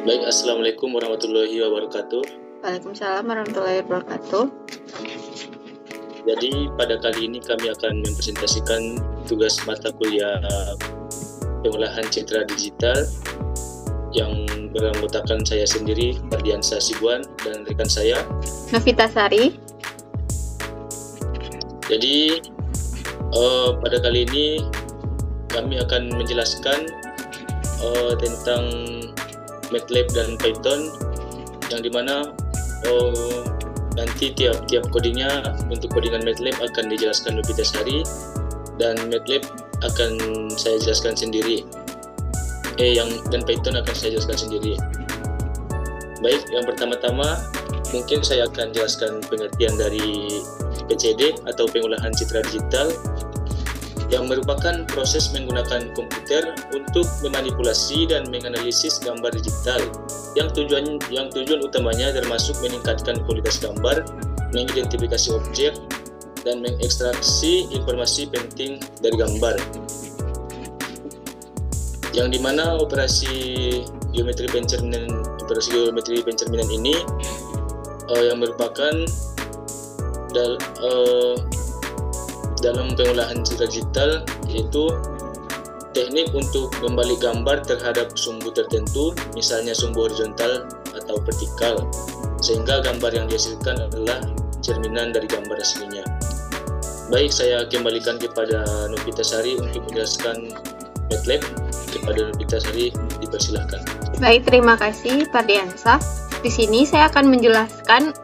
Baik, Assalamualaikum warahmatullahi wabarakatuh. Waalaikumsalam warahmatullahi wabarakatuh. Jadi pada kali ini kami akan mempresentasikan tugas mata kuliah pengolahan citra digital yang beranggotakan saya sendiri, Fardiansa Sibuan, dan rekan saya Novita Sari. Jadi pada kali ini kami akan menjelaskan tentang MATLAB dan Python, yang dimana nanti tiap codingnya, untuk codingan MATLAB akan dijelaskan Novita Sari dan MATLAB akan saya jelaskan sendiri. Dan Python akan saya jelaskan sendiri. Baik, yang pertama-tama mungkin saya akan jelaskan pengertian dari PCD atau pengolahan citra digital, yang merupakan proses menggunakan komputer untuk memanipulasi dan menganalisis gambar digital yang tujuan utamanya termasuk meningkatkan kualitas gambar, mengidentifikasi objek, dan mengekstraksi informasi penting dari gambar. Yang dimana operasi geometri pencerminan ini yang merupakan dalam pengolahan citra digital, yaitu teknik untuk membalik gambar terhadap sumbu tertentu, misalnya sumbu horizontal atau vertikal, sehingga gambar yang dihasilkan adalah cerminan dari gambar aslinya. Baik, saya kembalikan kepada Novita Sari untuk menjelaskan MATLAB. Kepada Novita Sari, dipersilahkan. Baik, terima kasih Fardiansa. Di sini saya akan menjelaskan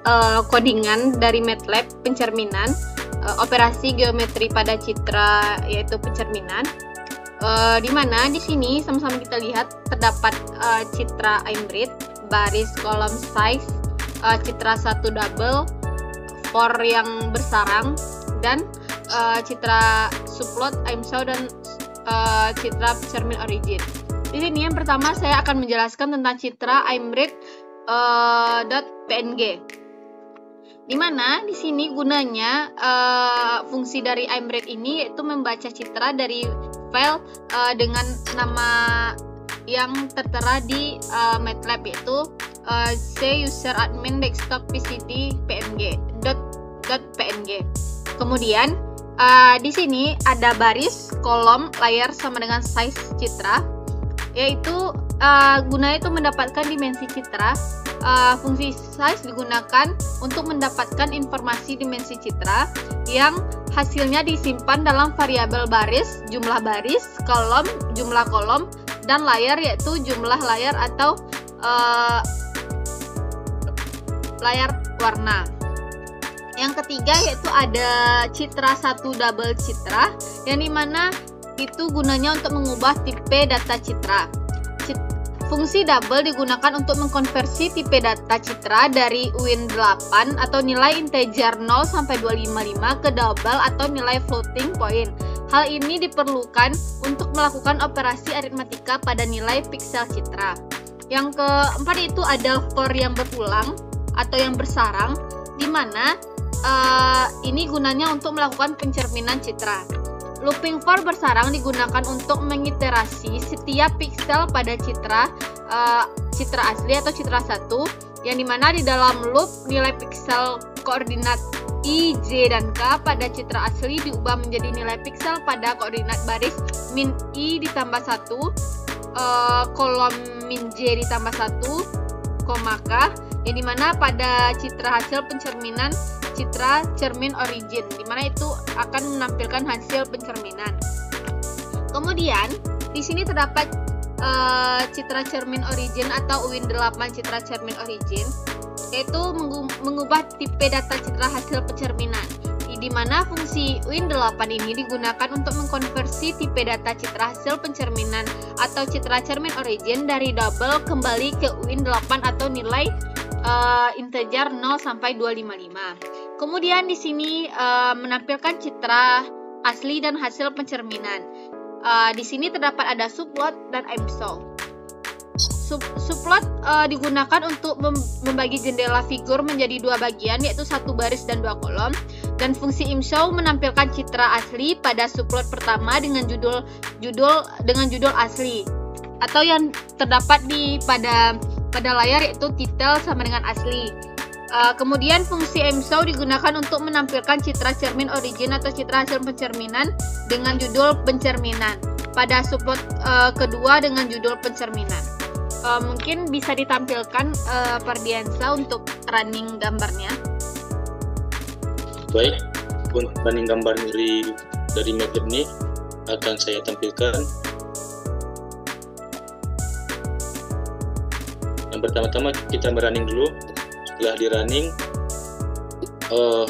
codingan dari MATLAB pencerminan, operasi geometri pada citra yaitu pencerminan. Di mana di sini sama-sama kita lihat terdapat citra aimbrit, baris kolom size, citra satu double, for yang bersarang, dan citra subplot, aimsaw, dan citra cermin origin. Di sini yang pertama saya akan menjelaskan tentang citra aimbrit.png. Di mana di sini gunanya fungsi dari aimbrit ini yaitu membaca citra dari file dengan nama yang tertera di MATLAB, yaitu C user admin desktop pcd png.png. Kemudian di sini ada baris, kolom, layar sama dengan size citra, yaitu gunanya itu mendapatkan dimensi citra. Fungsi size digunakan untuk mendapatkan informasi dimensi citra yang hasilnya disimpan dalam variabel baris, jumlah baris, kolom, jumlah kolom, dan layar yaitu jumlah layar atau layar warna. Yang ketiga yaitu ada citra satu double citra, yang dimana itu gunanya untuk mengubah tipe data citra. Fungsi double digunakan untuk mengkonversi tipe data citra dari Win8 atau nilai integer 0 sampai 255 ke double atau nilai floating point. Hal ini diperlukan untuk melakukan operasi aritmatika pada nilai piksel citra. Yang keempat itu ada for yang berulang atau yang bersarang, di mana ini gunanya untuk melakukan pencerminan citra. Looping for bersarang digunakan untuk mengiterasi setiap piksel pada citra asli atau citra satu, yang dimana di dalam loop nilai piksel koordinat I, J, dan K pada citra asli diubah menjadi nilai piksel pada koordinat baris min I ditambah 1, kolom min J ditambah 1, koma K, yang dimana pada citra hasil pencerminan citra cermin origin, dimana itu akan menampilkan hasil pencerminan. Kemudian di sini terdapat citra cermin origin atau Win8 citra cermin origin, yaitu mengubah tipe data citra hasil pencerminan, di mana fungsi Win8 ini digunakan untuk mengkonversi tipe data citra hasil pencerminan atau citra cermin origin dari double kembali ke Win8 atau nilai integer 0 sampai 255. Kemudian di sini menampilkan citra asli dan hasil pencerminan. Di sini terdapat ada subplot dan aimsaw. Subplot digunakan untuk membagi jendela figur menjadi dua bagian, yaitu satu baris dan dua kolom. Dan fungsi aimsaw menampilkan citra asli pada subplot pertama dengan judul asli, atau yang terdapat pada pada layar, yaitu titel sama dengan asli. Kemudian fungsi MShow digunakan untuk menampilkan citra cermin origin atau citra hasil pencerminan dengan judul pencerminan pada support kedua dengan judul pencerminan. Mungkin bisa ditampilkan Pardiansa untuk running gambarnya. Baik, untuk running gambar dari MATLAB ini akan saya tampilkan. Yang pertama-tama kita merunning dulu. Setelah di running,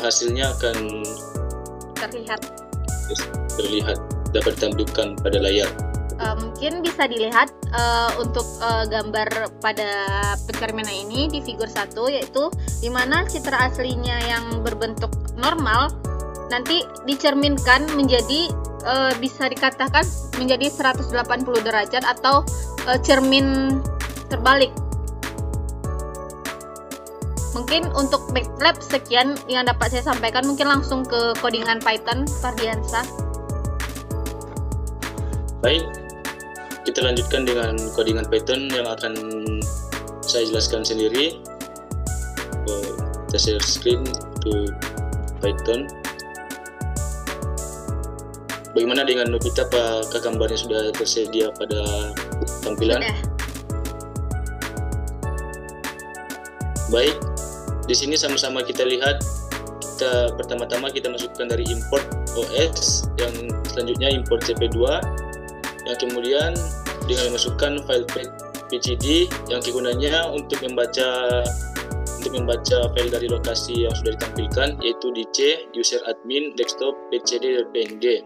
hasilnya akan terlihat, dapat ditampilkan pada layar. Mungkin bisa dilihat untuk gambar pada pencerminan ini di figur 1, yaitu dimana citra aslinya yang berbentuk normal nanti dicerminkan menjadi bisa dikatakan menjadi 180 derajat atau cermin terbalik. Mungkin untuk MATLAB sekian yang dapat saya sampaikan, mungkin langsung ke codingan Python Pardiansa. Baik, kita lanjutkan dengan codingan Python yang akan saya jelaskan sendiri. Kita share screen to Python. Bagaimana dengan Nobita? Apakah gambarnya sudah tersedia pada tampilan? Sudah. Baik, di sini sama-sama kita lihat. Pertama-tama kita masukkan dari import OS, yang selanjutnya import CP2, yang kemudian dengan memasukkan file PCD yang kegunaannya untuk membaca file dari lokasi yang sudah ditampilkan, yaitu DC user admin desktop pcd.png.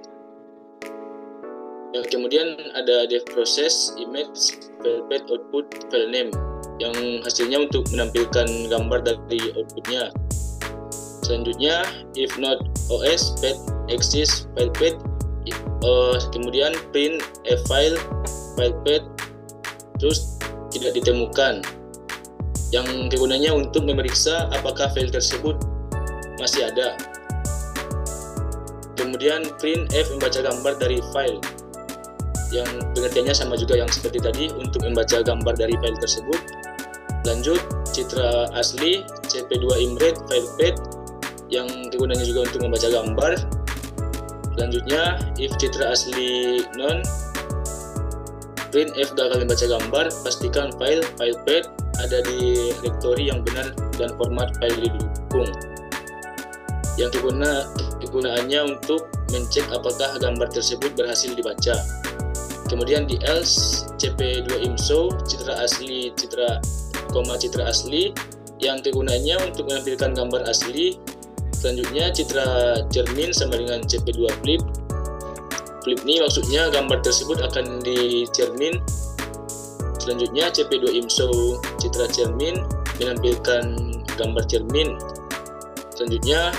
Yang kemudian ada dev process image filepath output file name, yang hasilnya untuk menampilkan gambar dari outputnya. Selanjutnya if not os path exists filepath, kemudian print a filepath terus tidak ditemukan, yang kegunaannya untuk memeriksa apakah file tersebut masih ada. Kemudian print f membaca gambar dari file, yang pengertiannya sama juga yang seperti tadi, untuk membaca gambar dari file tersebut. Lanjut, citra asli cp2 imread filepath, yang kegunaannya juga untuk membaca gambar. Selanjutnya, if citra asli none, print f gagal membaca gambar, pastikan filepath ada di direktori yang benar dan format file didukung, yang kegunaannya untuk mencek apakah gambar tersebut berhasil dibaca. Kemudian di else cp2 imshow citra asli citra asli, yang kegunaannya untuk menampilkan gambar asli. Selanjutnya citra cermin sama dengan cp2 flip ini maksudnya gambar tersebut akan dicermin. Selanjutnya cp2 imshow citra cermin menampilkan gambar cermin. Selanjutnya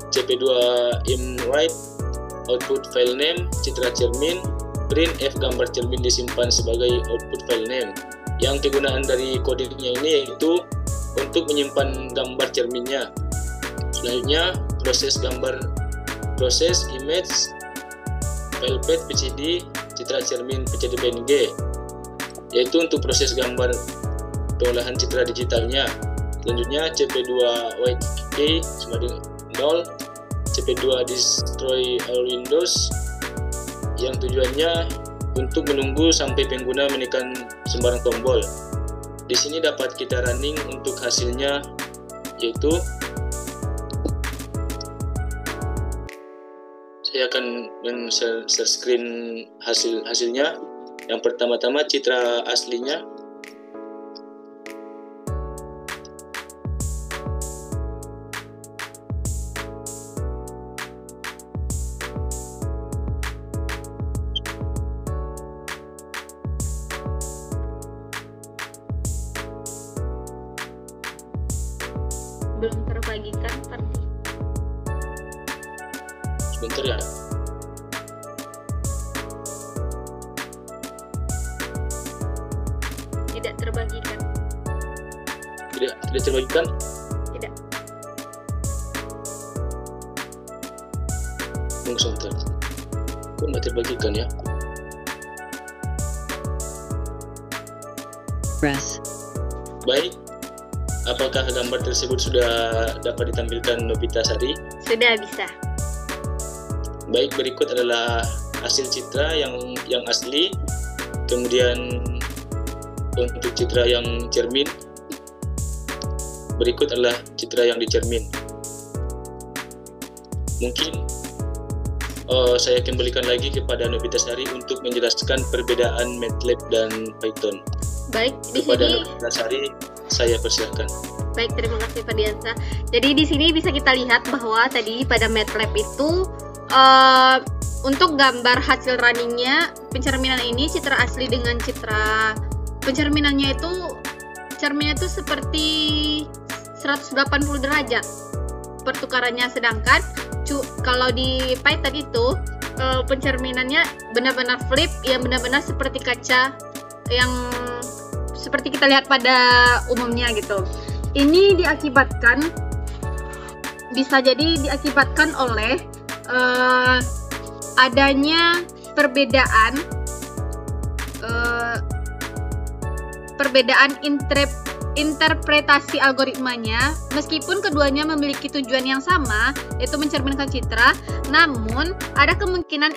cp2 imwrite output file name citra cermin, print f gambar cermin disimpan sebagai output file name, yang kegunaan dari codingnya ini yaitu untuk menyimpan gambar cerminnya. Selanjutnya proses image filepath pcd citra cermin pcd.png, yaitu untuk proses gambar pengolahan citra digitalnya. Selanjutnya cp2 white key sama dengan 0, cp2 destroy all windows, yang tujuannya untuk menunggu sampai pengguna menekan sembarang tombol. Di sini dapat kita running untuk hasilnya, yaitu saya akan men-share screen hasilnya. Yang pertama-tama citra aslinya. Belum terbagikan, Pardi. Sebentar ya. Tidak terbagikan. Tidak terbagikan? Tidak. Tunggu sebentar. Kok nggak terbagikan ya? progress. Baik, apakah gambar tersebut sudah dapat ditampilkan Novitasari? Sudah bisa. Baik, berikut adalah hasil citra yang asli. Kemudian untuk citra yang cermin, berikut adalah citra yang dicermin. Mungkin saya kembalikan lagi kepada Novitasari untuk menjelaskan perbedaan MATLAB dan Python. Baik, di Kepada sini. Novitasari, saya persilahkan. Baik, terima kasih Pak Diansa. Jadi di sini bisa kita lihat bahwa tadi pada MATLAB itu untuk gambar hasil runningnya, pencerminan ini citra asli dengan citra pencerminannya itu cerminnya itu seperti 180 derajat pertukarannya, sedangkan kalau di Python itu pencerminannya benar-benar flip, yang benar-benar seperti kaca yang seperti kita lihat pada umumnya gitu. Ini bisa jadi diakibatkan oleh adanya perbedaan interpretasi algoritmanya. Meskipun keduanya memiliki tujuan yang sama, yaitu mencerminkan citra, namun ada kemungkinan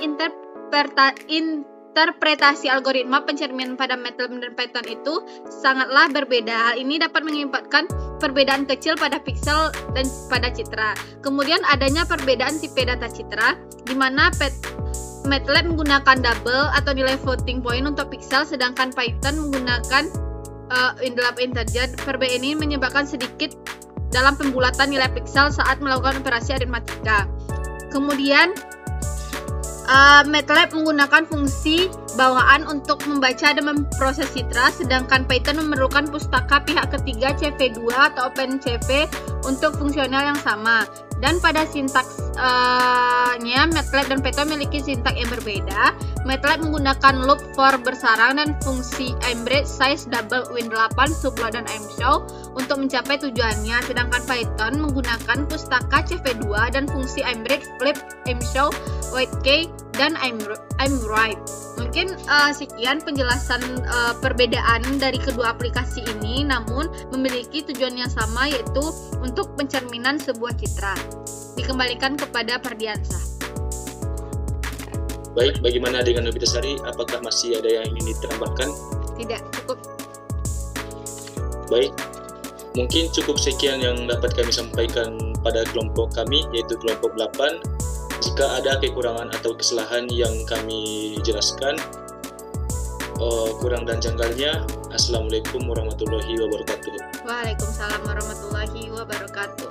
interpretasi algoritma pencerminan pada MATLAB dan Python itu sangatlah berbeda. Hal ini dapat mengakibatkan perbedaan kecil pada piksel dan pada citra. Kemudian adanya perbedaan tipe data citra, di mana MATLAB menggunakan double atau nilai floating point untuk piksel, sedangkan Python menggunakan integer. Perbedaan ini menyebabkan sedikit dalam pembulatan nilai piksel saat melakukan operasi aritmatika. Kemudian MATLAB menggunakan fungsi bawaan untuk membaca dan memproses citra, sedangkan Python memerlukan pustaka pihak ketiga CV2 atau OpenCV untuk fungsional yang sama. Dan pada sintaksnya MATLAB dan Python memiliki sintaks yang berbeda. MATLAB menggunakan loop for bersarang dan fungsi average size double win8 subload dan imshow untuk mencapai tujuannya, sedangkan Python menggunakan pustaka CV2 dan fungsi average flip, imshow, whitekey, dan imwrite. Mungkin sekian penjelasan perbedaan dari kedua aplikasi ini, namun memiliki tujuan yang sama, yaitu untuk pencerminan sebuah citra. Dikembalikan kepada Pardiansa. Baik, bagaimana dengan Novitasari? Apakah masih ada yang ingin ditambahkan? Tidak, cukup. Baik, mungkin cukup sekian yang dapat kami sampaikan pada kelompok kami, yaitu kelompok 8. Jika ada kekurangan atau kesalahan yang kami jelaskan, kurang dan janggalnya, Assalamualaikum warahmatullahi wabarakatuh. Waalaikumsalam warahmatullahi wabarakatuh.